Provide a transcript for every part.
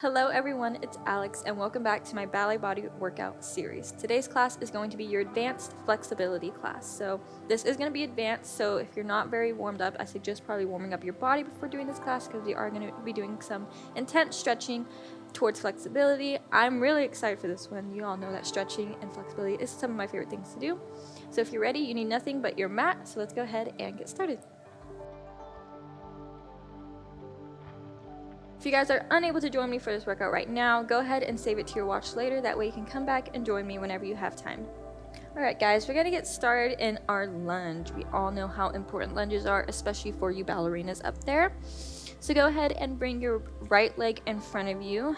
Hello everyone, it's Alex and welcome back to my Ballet Body Workout series. Today's class is going to be your advanced flexibility class. So this is going to be advanced, so if you're not very warmed up, I suggest probably warming up your body before doing this class because we are going to be doing some intense stretching towards flexibility. I'm really excited for this one. You all know that stretching and flexibility is some of my favorite things to do. So if you're ready, you need nothing but your mat, so let's go ahead and get started. If you guys are unable to join me for this workout right now, go ahead and save it to your watch later. That way you can come back and join me whenever you have time. Alright guys, we're going to get started in our lunge. We all know how important lunges are, especially for you ballerinas up there. So go ahead and bring your right leg in front of you.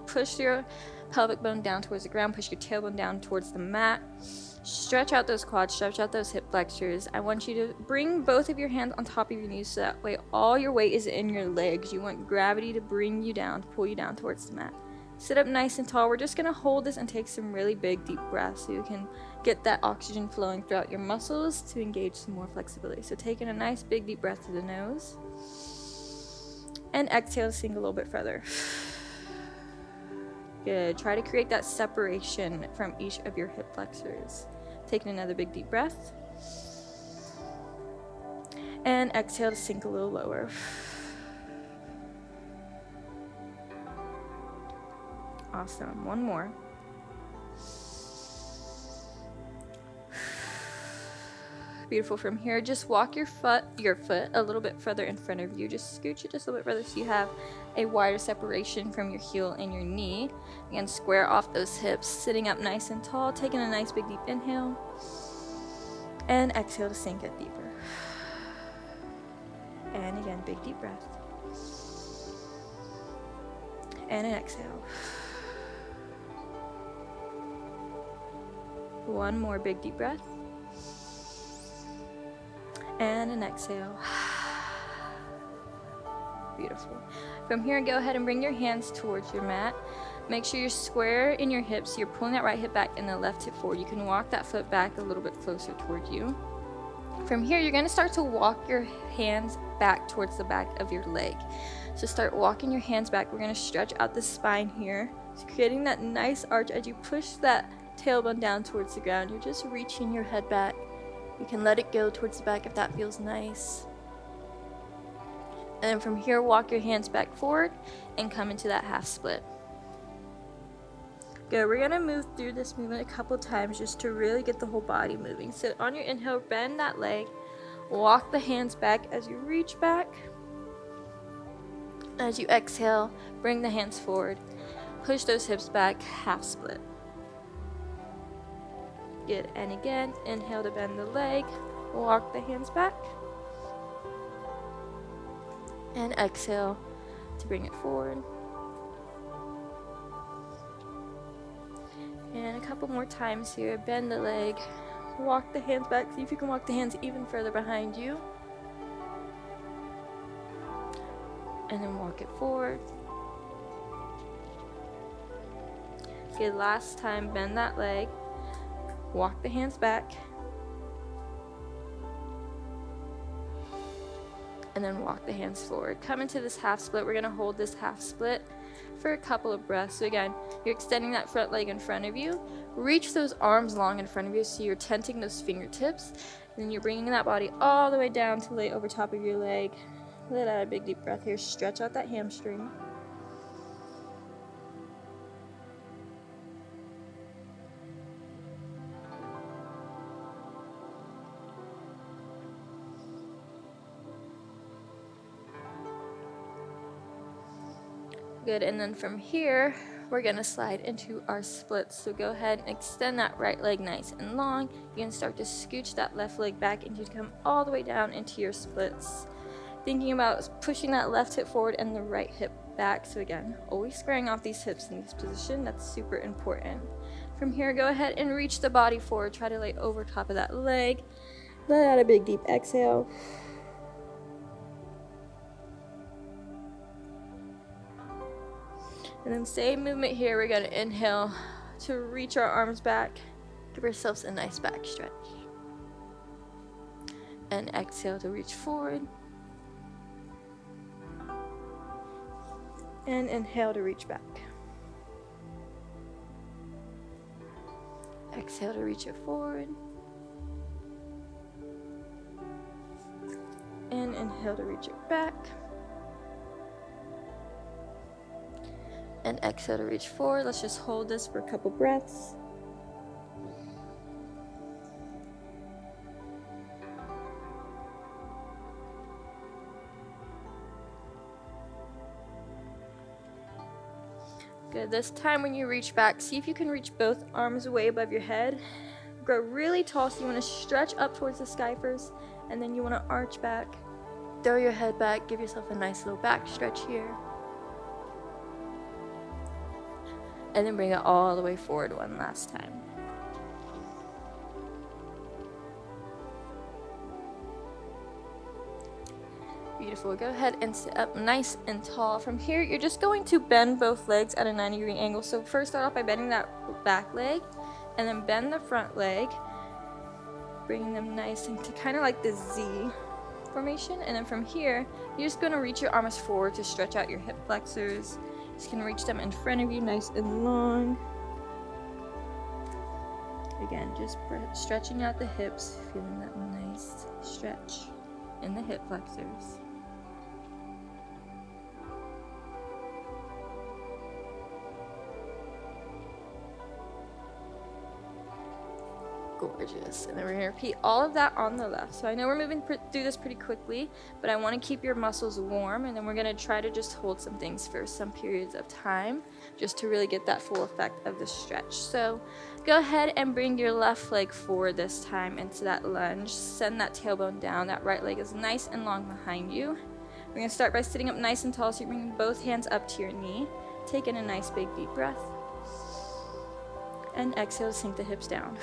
Push your pelvic bone down towards the ground. Push your tailbone down towards the mat. Stretch out those quads, stretch out those hip flexors. I want you to bring both of your hands on top of your knees so that way all your weight is in your legs. You want gravity to bring you down, to pull you down towards the mat. Sit up nice and tall. We're just going to hold this and take some really big deep breaths so you can get that oxygen flowing throughout your muscles to engage some more flexibility. So taking a nice big deep breath through the nose and exhale to sink a little bit further. Good. Try to create that separation from each of your hip flexors. Taking another big deep breath. And exhale to sink a little lower. Awesome. One more. Beautiful. From here, just walk your foot a little bit further in front of you. Just scooch it just a little bit further so you have a wider separation from your heel and your knee. Again, square off those hips, sitting up nice and tall, taking a nice big deep inhale, and exhale to sink it deeper. And again, big deep breath. And an exhale. One more big deep breath. And an exhale. Beautiful. From here, go ahead and bring your hands towards your mat. Make sure you're square in your hips. You're pulling that right hip back and the left hip forward. You can walk that foot back a little bit closer toward you. From here, you're going to start to walk your hands back towards the back of your leg. So start walking your hands back. We're going to stretch out the spine here. So creating that nice arch as you push that tailbone down towards the ground. You're just reaching your head back. You can let it go towards the back if that feels nice. And then from here, walk your hands back forward and come into that half split. Good. We're going to move through this movement a couple times just to really get the whole body moving. So on your inhale, bend that leg. Walk the hands back as you reach back. As you exhale, bring the hands forward. Push those hips back, half split. Good. And again, inhale to bend the leg. Walk the hands back. And exhale to bring it forward. And a couple more times here. Bend the leg. Walk the hands back. See if you can walk the hands even further behind you. And then walk it forward. Good. Last time, bend that leg. Walk the hands back. And then walk the hands forward. Come into this half split. We're going to hold this half split for a couple of breaths. So again, you're extending that front leg in front of you. Reach those arms long in front of you so you're tenting those fingertips. And then you're bringing that body all the way down to lay over top of your leg. Let out a big deep breath here. Stretch out that hamstring. Good. And then from here, we're going to slide into our splits. So go ahead and extend that right leg nice and long. You can start to scooch that left leg back and you come all the way down into your splits. Thinking about pushing that left hip forward and the right hip back. So again, always squaring off these hips in this position. That's super important. From here, go ahead and reach the body forward. Try to lay over top of that leg. Let out a big deep exhale. And then same movement here. We're going to inhale to reach our arms back. Give ourselves a nice back stretch. And exhale to reach forward. And inhale to reach back. Exhale to reach it forward. And inhale to reach it back. And exhale to reach forward. Let's just hold this for a couple breaths. Good. This time when you reach back, see if you can reach both arms way above your head. Grow really tall, so you want to stretch up towards the sky first, and then you want to arch back. Throw your head back. Give yourself a nice little back stretch here. And then bring it all the way forward one last time. Beautiful. Go ahead and sit up nice and tall. From here, you're just going to bend both legs at a 90-degree angle. So first start off by bending that back leg, and then bend the front leg, bringing them nice into kind of like the Z formation. And then from here, you're just going to reach your arms forward to stretch out your hip flexors. You can reach them in front of you, nice and long. Again, just stretching out the hips, feeling that nice stretch in the hip flexors. Gorgeous. And then we're going to repeat all of that on the left. So I know we're moving through this pretty quickly, but I want to keep your muscles warm, and then we're going to try to just hold some things for some periods of time just to really get that full effect of the stretch. So go ahead and bring your left leg forward this time into that lunge. Send that tailbone down. That right leg is nice and long behind you. We're going to start by sitting up nice and tall, so you're bringing both hands up to your knee. Take in a nice big deep breath. And exhale to sink the hips down.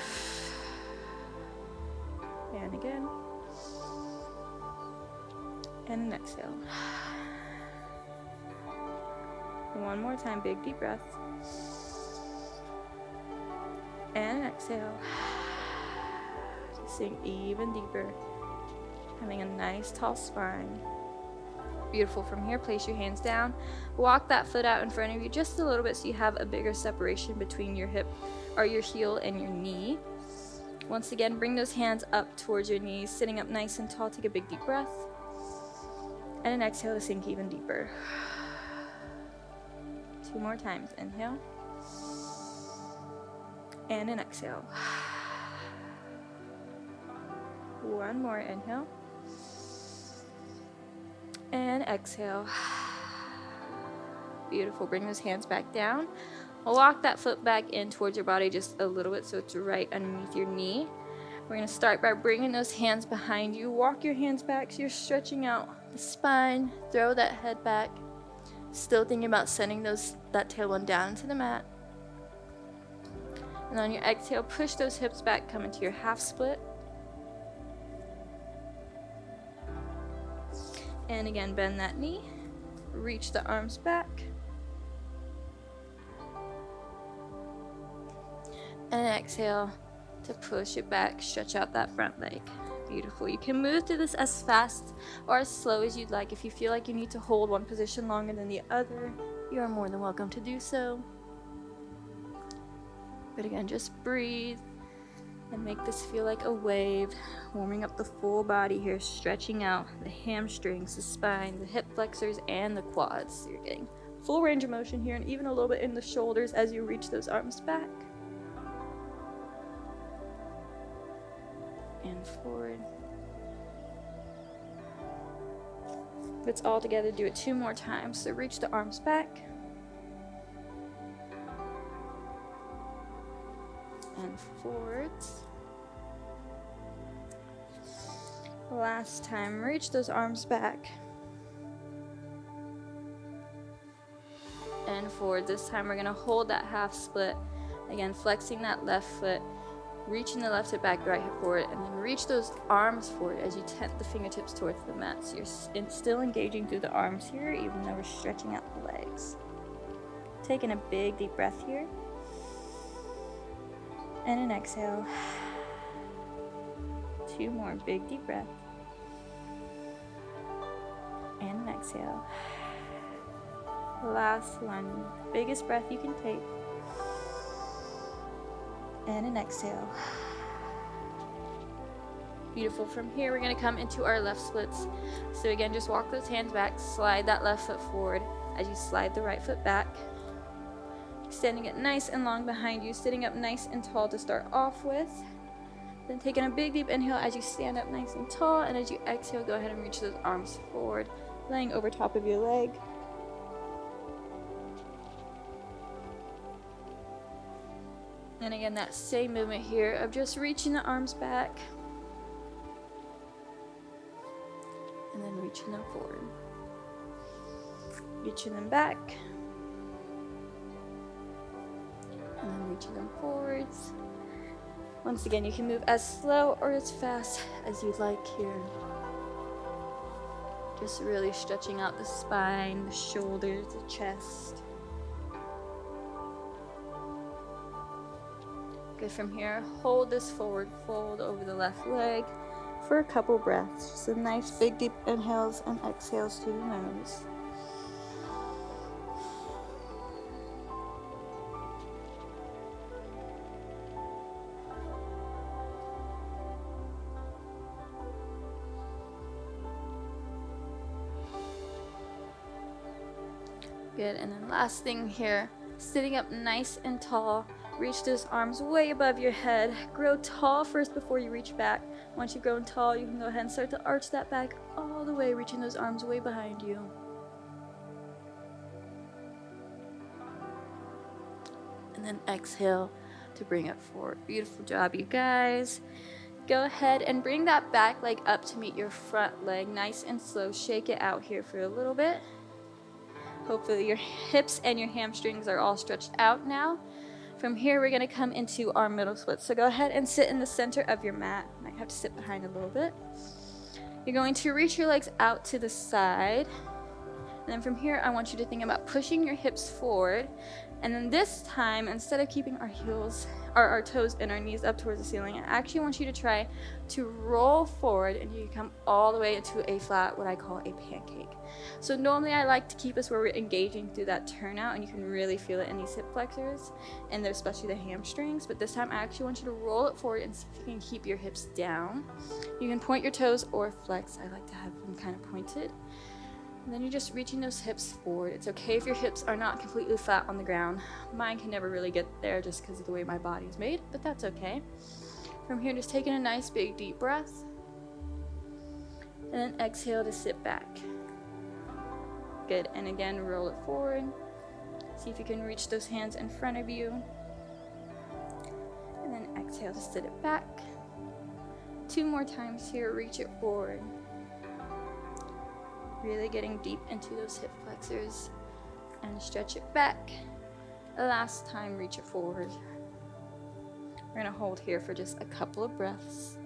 And again. And an exhale. One more time, big deep breath. And an exhale. Sink even deeper. Having a nice tall spine. Beautiful. From here, place your hands down. Walk that foot out in front of you just a little bit so you have a bigger separation between your hip or your heel and your knee. Once again, bring those hands up towards your knees, sitting up nice and tall. Take a big deep breath. And an exhale to sink even deeper. 2 more times. Inhale. And an exhale. 1 more. Inhale. And exhale. Beautiful. Bring those hands back down. Walk that foot back in towards your body just a little bit so it's right underneath your knee. We're going to start by bringing those hands behind you. Walk your hands back so you're stretching out the spine. Throw that head back. Still thinking about sending that tailbone down to the mat. And on your exhale, push those hips back, come into your half split. And again, bend that knee. Reach the arms back. And exhale to push it back, stretch out that front leg. Beautiful. You can move through this as fast or as slow as you'd like. If you feel like you need to hold one position longer than the other, you are more than welcome to do so. But again, just breathe and make this feel like a wave, warming up the full body here, stretching out the hamstrings, the spine, the hip flexors, and the quads. So you're getting full range of motion here, and even a little bit in the shoulders as you reach those arms back. And forward. Let's all together do it 2 more times. So reach the arms back. And forwards. Last time, reach those arms back. And forward. This time we're going to hold that half split. Again, flexing that left foot. Reaching the left hip back, right hip forward, and then reach those arms forward as you tent the fingertips towards the mat. So you're still engaging through the arms here, even though we're stretching out the legs. Taking a big deep breath here. And an exhale. 2 more, big deep breath. And an exhale. Last one. Biggest breath you can take. And an exhale. Beautiful. From here, we're going to come into our left splits. So again, just walk those hands back, slide that left foot forward as you slide the right foot back. Extending it nice and long behind you, sitting up nice and tall to start off with. Then taking a big deep inhale as you stand up nice and tall, and as you exhale, go ahead and reach those arms forward, laying over top of your leg. And again, that same movement here of just reaching the arms back and then reaching them forward. Reaching them back and then reaching them forwards. Once again, you can move as slow or as fast as you'd like here. Just really stretching out the spine, the shoulders, the chest. Good. From here, hold this forward fold over the left leg for a couple breaths. Just a nice big deep inhales and exhales through the nose. Good. And then last thing here, sitting up nice and tall. Reach those arms way above your head. Grow tall first before you reach back. Once you've grown tall, you can go ahead and start to arch that back all the way, reaching those arms way behind you. And then exhale to bring it forward. Beautiful job, you guys. Go ahead and bring that back leg up to meet your front leg. Nice and slow. Shake it out here for a little bit. Hopefully your hips and your hamstrings are all stretched out now. From here, we're going to come into our middle split. So go ahead and sit in the center of your mat. Might have to sit behind a little bit. You're going to reach your legs out to the side. And then from here, I want you to think about pushing your hips forward. And then this time, instead of keeping our toes and our knees up towards the ceiling, I actually want you to try to roll forward and you come all the way into a flat, what I call a pancake. So normally I like to keep us where we're engaging through that turnout, and you can really feel it in these hip flexors and especially the hamstrings. But this time I actually want you to roll it forward and see if you can keep your hips down. You can point your toes or flex. I like to have them kind of pointed. And then you're just reaching those hips forward. It's okay if your hips are not completely flat on the ground. Mine can never really get there just because of the way my body's made, but that's okay. From here, just taking a nice big deep breath. And then exhale to sit back. Good. And again, roll it forward. See if you can reach those hands in front of you. And then exhale to sit it back. 2 more times here. Reach it forward. Really getting deep into those hip flexors and stretch it back. Last time, reach it forward. We're going to hold here for just a couple of breaths.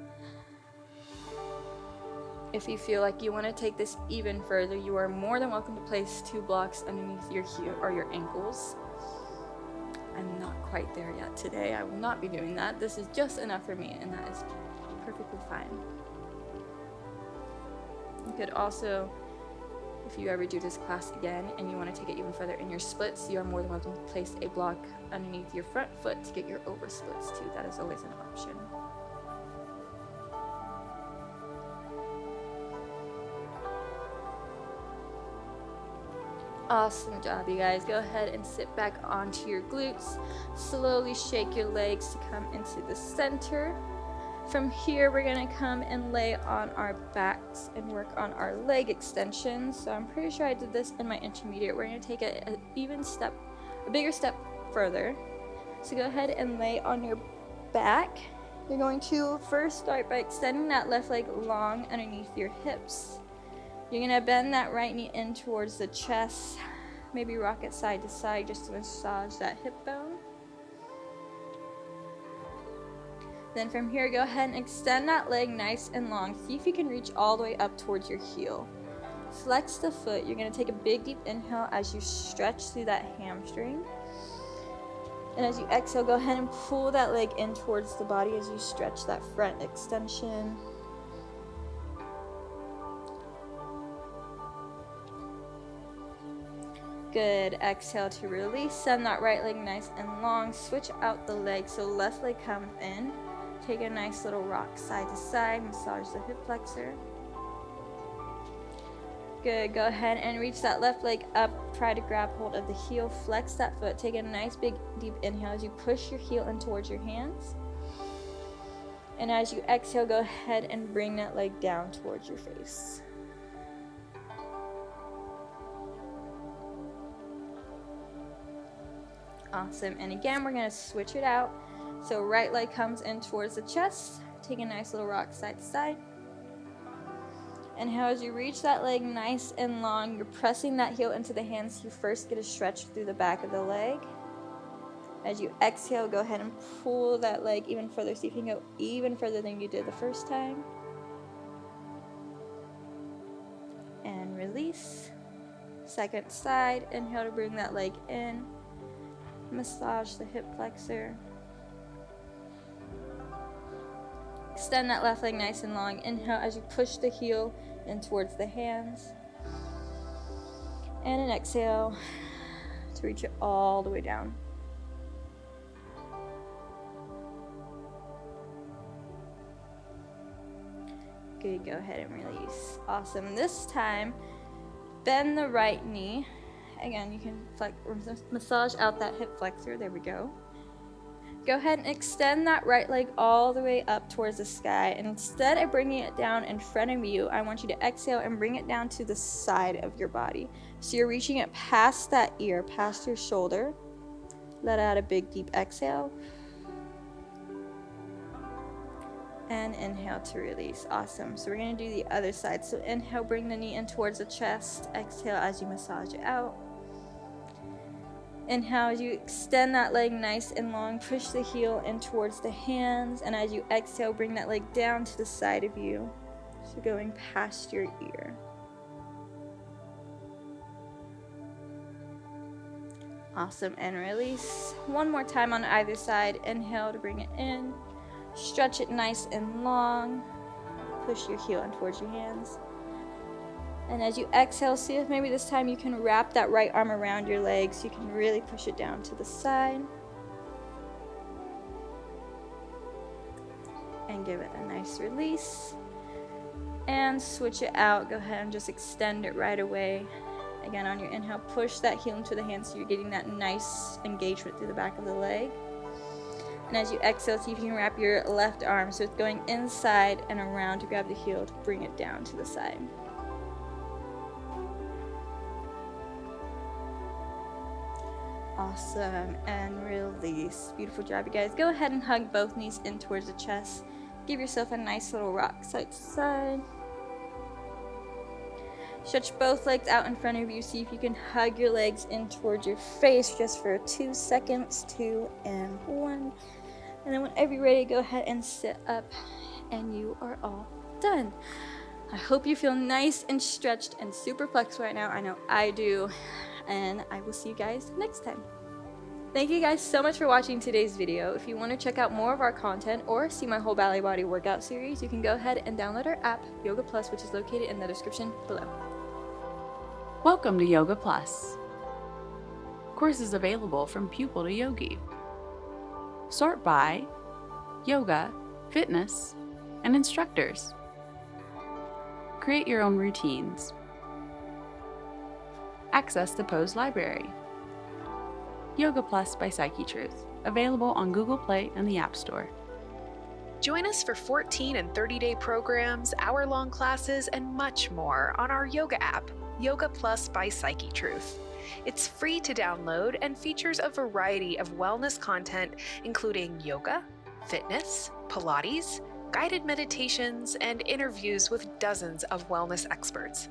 If you feel like you want to take this even further, you are more than welcome to place 2 blocks underneath your heel or your ankles. I'm not quite there yet today. I will not be doing that. This is just enough for me, and that is perfectly fine. You could also, if you ever do this class again and you want to take it even further in your splits, you are more than welcome to place a block underneath your front foot to get your over splits too. That is always an option. Awesome job, you guys. Go ahead and sit back onto your glutes. Slowly shake your legs to come into the center. From here, we're going to come and lay on our backs and work on our leg extensions. So I'm pretty sure I did this in my intermediate. We're going to take a bigger step further. So go ahead and lay on your back. You're going to first start by extending that left leg long underneath your hips. You're going to bend that right knee in towards the chest. Maybe rock it side to side just to massage that hip bone. Then from here, go ahead and extend that leg nice and long. See if you can reach all the way up towards your heel. Flex the foot. You're going to take a big deep inhale as you stretch through that hamstring. And as you exhale, go ahead and pull that leg in towards the body as you stretch that front extension. Good. Exhale to release. Send that right leg nice and long. Switch out the leg. So left leg comes in. Take a nice little rock side to side. Massage the hip flexor. Good. Go ahead and reach that left leg up. Try to grab hold of the heel. Flex that foot. Take a nice big deep inhale as you push your heel in towards your hands. And as you exhale, go ahead and bring that leg down towards your face. Awesome. And again, we're going to switch it out. So right leg comes in towards the chest. Take a nice little rock side to side. And as you reach that leg nice and long, you're pressing that heel into the hands. You first get a stretch through the back of the leg. As you exhale, go ahead and pull that leg even further. See if you can go even further than you did the first time. And release. Second side. Inhale to bring that leg in. Massage the hip flexor. Extend that left leg nice and long. Inhale as you push the heel in towards the hands. And an exhale to reach it all the way down. Good, go ahead and release. Awesome. This time, bend the right knee. Again, you can massage out that hip flexor. There we go. Go ahead and extend that right leg all the way up towards the sky. And instead of bringing it down in front of you, I want you to exhale and bring it down to the side of your body. So you're reaching it past that ear, past your shoulder. Let out a big deep exhale. And inhale to release. Awesome. So we're going to do the other side. So inhale, bring the knee in towards the chest. Exhale as you massage it out. Inhale as you extend that leg nice and long. Push the heel in towards the hands. And as you exhale, bring that leg down to the side of you. So going past your ear. Awesome. And release. One more time on either side. Inhale to bring it in. Stretch it nice and long. Push your heel in towards your hands. And as you exhale, see if maybe this time you can wrap that right arm around your leg so you can really push it down to the side. And give it a nice release. And switch it out. Go ahead and just extend it right away. Again, on your inhale, push that heel into the hands so you're getting that nice engagement through the back of the leg. And as you exhale, see if you can wrap your left arm so it's going inside and around to grab the heel to bring it down to the side. Awesome. And release. Beautiful job, you guys. Go ahead and hug both knees in towards the chest. Give yourself a nice little rock side to side. Stretch both legs out in front of you. See if you can hug your legs in towards your face just for 2 seconds. 2 and 1. And then whenever you're ready, go ahead and sit up. And you are all done. I hope you feel nice and stretched and super flexed right now. I know I do. And I will see you guys next time. Thank you guys so much for watching today's video. If you want to check out more of our content or see my whole ballet body workout series, you can go ahead and download our app, Yoga Plus, which is located in the description below. Welcome to Yoga Plus. Courses available from pupil to yogi. Sort by yoga, fitness, and instructors. Create your own routines. Access the pose library. Yoga Plus by Psyche Truth, available on Google Play and the App Store. Join us for 14 and 30-day programs, hour-long classes, and much more on our yoga app, Yoga Plus by Psyche Truth. It's free to download and features a variety of wellness content, including yoga, fitness, Pilates, guided meditations, and interviews with dozens of wellness experts.